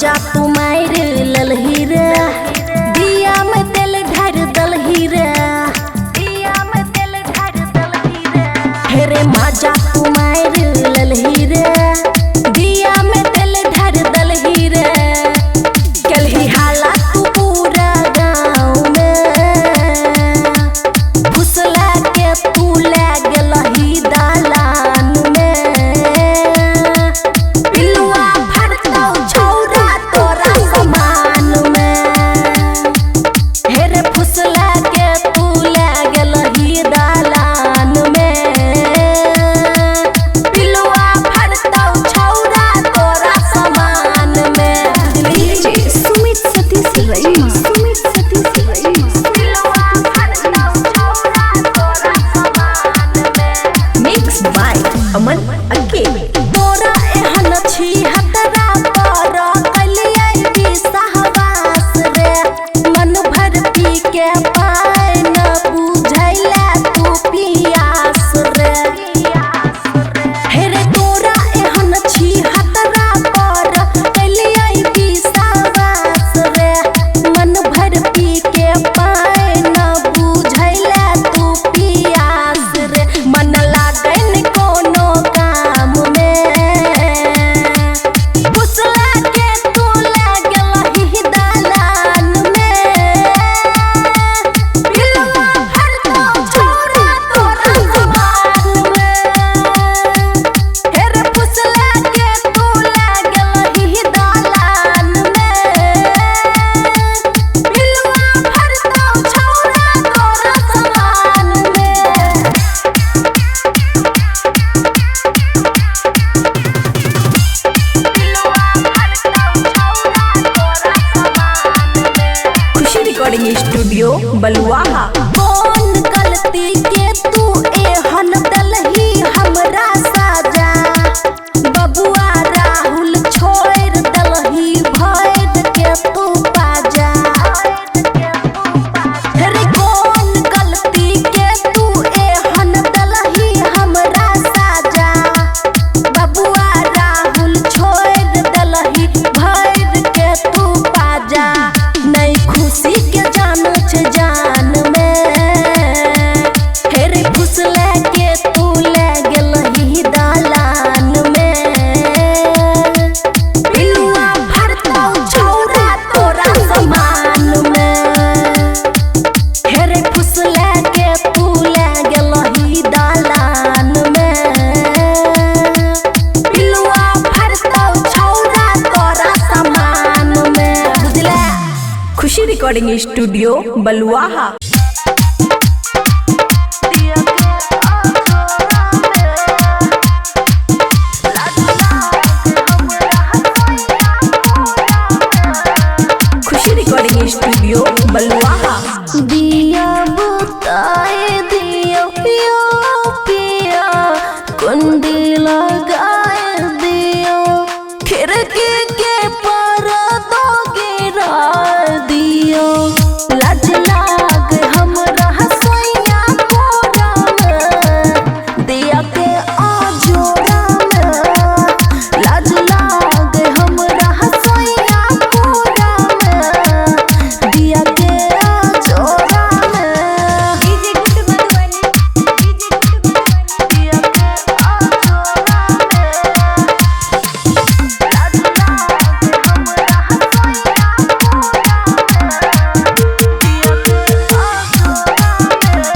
माजा तुम्हारे ललही रे दिया में तेल ढार दलही रे दिया में तेल ढार दलही रे हेरे माजा तुम्हारे ललही रे दिया में तेल ढार दलही रे कलही हाला तू पूरा गाँव में फुसला के तू ले गलही दालान में पिलुआ भरतौ छौरा तोरा समान में हेरे फुसला के तू ले गलही दालान में पिलुआ भरतौ छौरा तोरा समान में डीजे सुमित सतीश रईमा सुमित सतीश रईमा पिलुआ भरतौ छौरा तोरा समान में मिक्स बाय अमन अकेले तोरा एहन छी हतरा पर कलियै विश्वास रे मन भर पी के पाए न बुझैला तू पियास रे हेरे तोरा एहन छी हतरा पर कलियै विश्वास रे मन भर पी के पाए न बुझैला तू पियास रे मन लागै न कोनो काम में फुसला के तू ले गलही दालान में पिलुआ भरतौ छौरा तोरा समान में हेरे फुसला के तू ले गलही दालान में पिलुआ भरतौ छौरा तोरा समान में खुशी रिकॉर्डिंग स्टूडियो बलुआहा कौन गलती के तू एहन दलही हमरा साजा बबुआ राहुल छोड़ दलही भैर के तू बाजा हेरे कौन गलती के तू एहन दलही हमरा साजा बबुआ राहुल छोड़ दलही भैर के तू बाजा नहीं खुशी के जान छे जान में हेरे फुसला के तू ले गलही दालान में पिलुआ भरतौ छौरा तोरा समान में हेरे फुसला के तू ले गलही दालान में पिलुआ भरतौ छौरा तोरा समान में बुझला खुशी recording studio Baluaha Khushi recording studio बलुआहा दिया बुताए दियो पियो पिया कुंडी लगाए दियो खिड़की के पर्दों गिरा दियो लाज लाग हमरा हसैया कोरा में दिया के आजोरा में लाज लाग हमरा हसैया कोरा में दिया के आजोरा में डीजे गुड मधुबनी दिया के आजोरा में लाज लाग हमरा हसैया कोरा में दिया के आजोरा में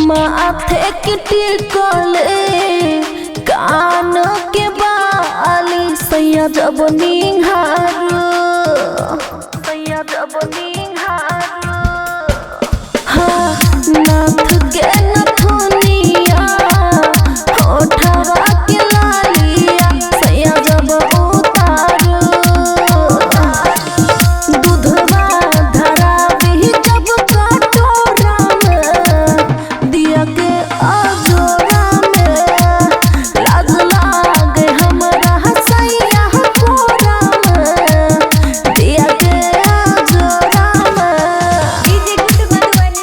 माथे के टिकले कान के बाली सैया जब निहारो हाँ नाथ के नथुनिया होठवा के लालिया सैया जब उतारो दूधवा धरावी जब कटोरा में दिया के आजोरा में लाज लागे हमरा हसैया कोरा में दिया के आजोरा में डीजे गुड Madhubani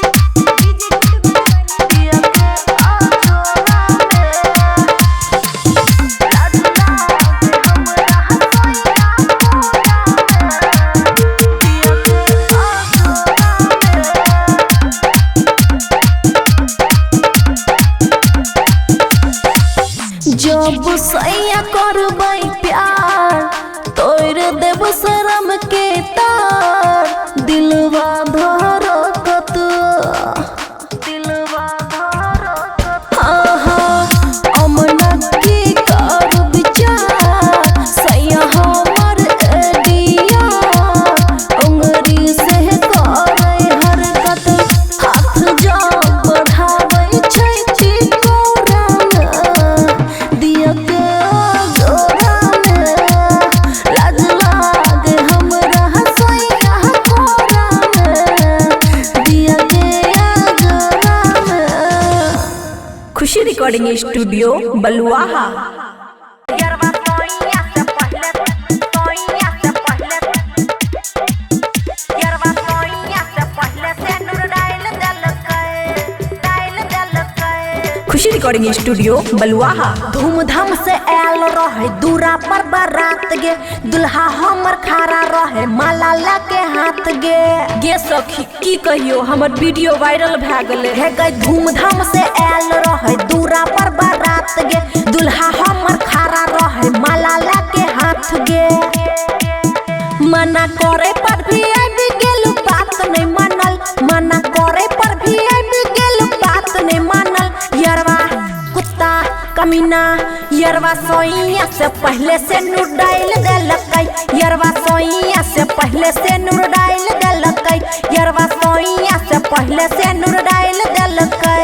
recording studio Baluaha. Khushi recording studio Baluaha. धूमधाम से आयल रहे दूरा पर बारात गे, दुल्हा हमर खड़ा रहे माला ला के हाथ गे सखी की कहियो हमर वीडियो वायरल भए गेले हे गई। धूमधाम से आयल रहे दूरा पर बारात गे, दुल्हा हमर खड़ा रहे माला ला के हाथ गे। मना करे पर भी आबि गेल बात नहीं मानल, मना करे पर भी आबि गेल बात नहीं मानल। यरवा कुत्ता कमीना यरवा सोइया से पहले से नूर डाल देलकै, यरवा सोइया से पहले से नूर डाल देलकै, यरवा सोइया से पहले से नूर डाल देलकै।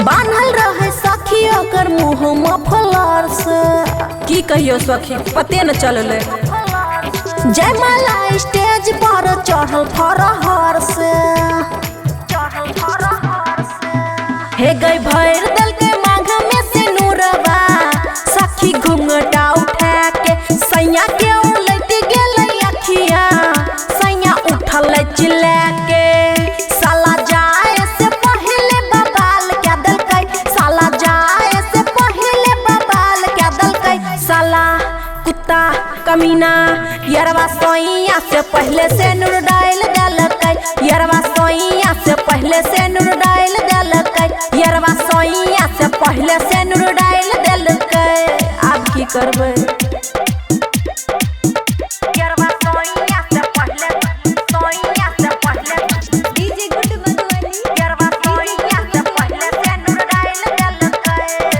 बान्हल रहे सखी ओकर मुँह मफलर से की कहियो सखी पते न चलले। जयमाला स्टेज पर चढ़ल फरहर से हे गई भर दल के मांग में से नूरवा, सखी घुंघटा उठा के सैया के उलट गेल अखिया, सैया उठल चिल्ला के साला जाए से पहले बबाल क्या दलकै, साला जाए से पहले बबाल क्या दलकै। साला कुत्ता कमीना यरवा सोइया से पहले से नूर डाल देलकै, यरवा सोइया से पहले से नूर डाल देलकै, यरवा सोइया से पहले से नूर डाल देलकै। आप की करबै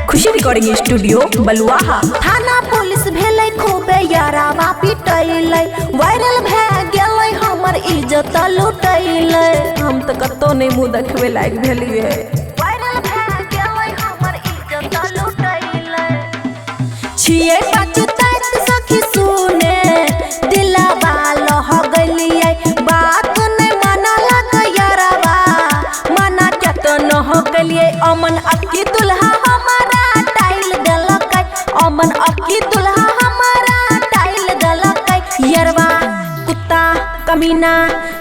खुशी रिकॉर्डिंग स्टूडियो बलुआहा। थाना पुलिस भेलै खूबे यारावा पिटैलै, वायरल भए गेलै हमर इज्जत लुटैलै। हम तो कतो नहीं मुँह देखबे लायक भेलिए, वायरल भए गेलै हमर इज्जत लुटैलै। छियै पछताइत सखी सुने दिलवा लह गेलियै, बात नहीं मानलक यारवा, मना केतन हो गेलियै। अमन अक्की दुल्हा हमारा टाइल देलकै, अमन अक्की दुल्हा हमारा टाइल देलकै। यरवा कुत्ता कमीना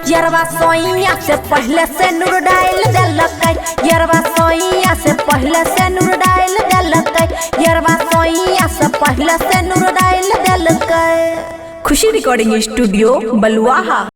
यरवा सोइया से पहले से नूर डाल देलकै, यरवा सोइया से पहले से नूर डाल देलकै, यरवा सोइया से पहले से नूर डाल देलकै। खुशी रिकॉर्डिंग स्टूडियो बलुआहा।